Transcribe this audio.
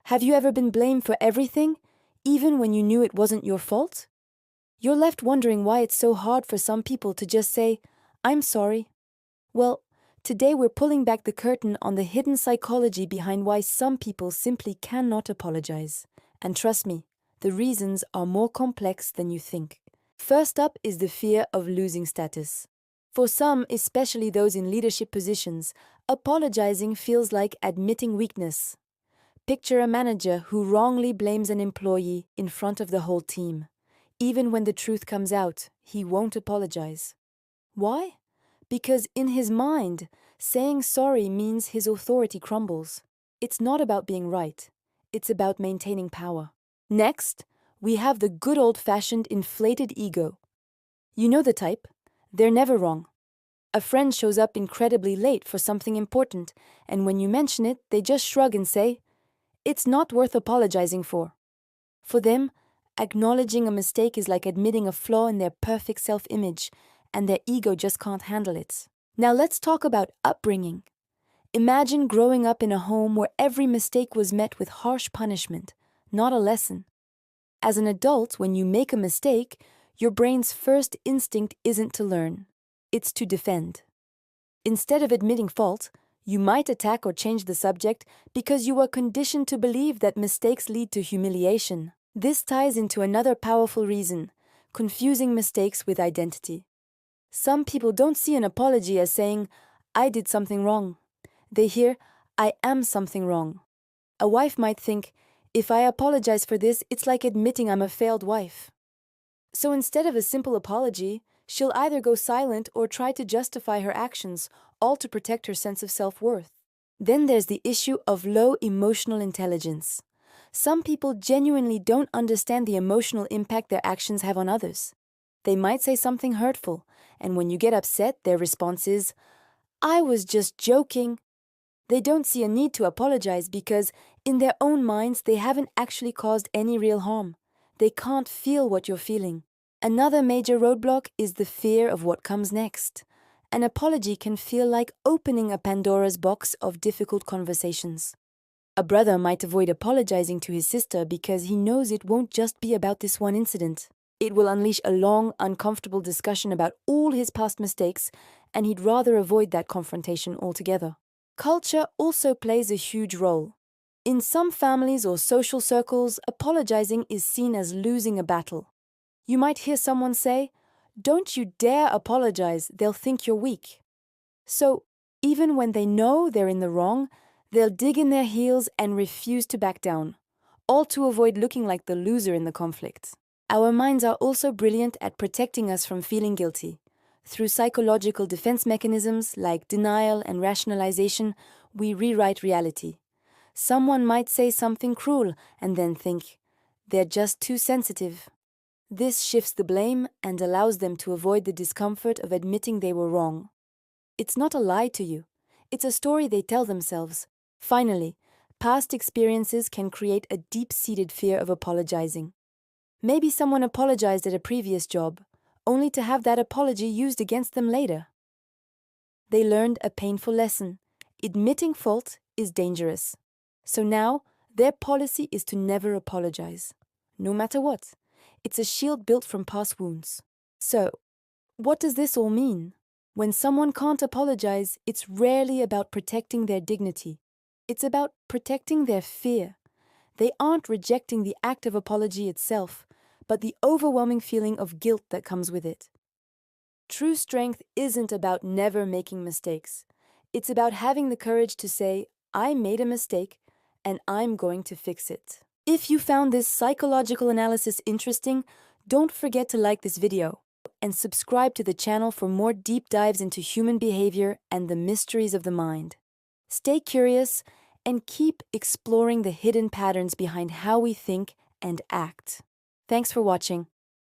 Have you ever been blamed for everything, even when you knew it wasn't your fault? You're left wondering why it's so hard for some people to just say, "I'm sorry." Well, today we're pulling back the curtain on the hidden psychology behind why some people simply cannot apologize. And trust me, the reasons are more complex than you think. First up is the fear of losing status. For some, especially those in leadership positions, apologizing feels like admitting weakness. Picture a manager who wrongly blames an employee in front of the whole team. Even when the truth comes out, he won't apologize. Why? Because in his mind, saying sorry means his authority crumbles. It's not about being right. It's about maintaining power. Next, we have the good old-fashioned inflated ego. You know the type. They're never wrong. A friend shows up incredibly late for something important, and when you mention it, they just shrug and say, "It's not worth apologizing for." For them, acknowledging a mistake is like admitting a flaw in their perfect self-image, and their ego just can't handle it. Now let's talk about upbringing. Imagine growing up in a home where every mistake was met with harsh punishment, not a lesson. As an adult, when you make a mistake, your brain's first instinct isn't to learn, it's to defend. Instead of admitting fault, you might attack or change the subject because you were conditioned to believe that mistakes lead to humiliation. This ties into another powerful reason: confusing mistakes with identity. Some people don't see an apology as saying, "I did something wrong." They hear, "I am something wrong." A wife might think, "If I apologize for this, it's like admitting I'm a failed wife." So instead of a simple apology, she'll either go silent or try to justify her actions, all to protect her sense of self-worth. Then there's the issue of low emotional intelligence. Some people genuinely don't understand the emotional impact their actions have on others. They might say something hurtful, and when you get upset, their response is, "I was just joking." They don't see a need to apologize because, in their own minds, they haven't actually caused any real harm. They can't feel what you're feeling. Another major roadblock is the fear of what comes next. An apology can feel like opening a Pandora's box of difficult conversations. A brother might avoid apologizing to his sister because he knows it won't just be about this one incident. It will unleash a long, uncomfortable discussion about all his past mistakes, and he'd rather avoid that confrontation altogether. Culture also plays a huge role. In some families or social circles, apologizing is seen as losing a battle. You might hear someone say, "Don't you dare apologize, they'll think you're weak." So, even when they know they're in the wrong, they'll dig in their heels and refuse to back down, all to avoid looking like the loser in the conflict. Our minds are also brilliant at protecting us from feeling guilty. Through psychological defense mechanisms like denial and rationalization, we rewrite reality. Someone might say something cruel and then think, "They're just too sensitive." This shifts the blame and allows them to avoid the discomfort of admitting they were wrong. It's not a lie to you. It's a story they tell themselves. Finally, past experiences can create a deep-seated fear of apologizing. Maybe someone apologized at a previous job, only to have that apology used against them later. They learned a painful lesson. Admitting fault is dangerous. So now, their policy is to never apologize, no matter what. It's a shield built from past wounds. So, what does this all mean? When someone can't apologize, it's rarely about protecting their dignity. It's about protecting their fear. They aren't rejecting the act of apology itself, but the overwhelming feeling of guilt that comes with it. True strength isn't about never making mistakes. It's about having the courage to say, "I made a mistake, and I'm going to fix it." If you found this psychological analysis interesting, don't forget to like this video and subscribe to the channel for more deep dives into human behavior and the mysteries of the mind. Stay curious and keep exploring the hidden patterns behind how we think and act. Thanks for watching.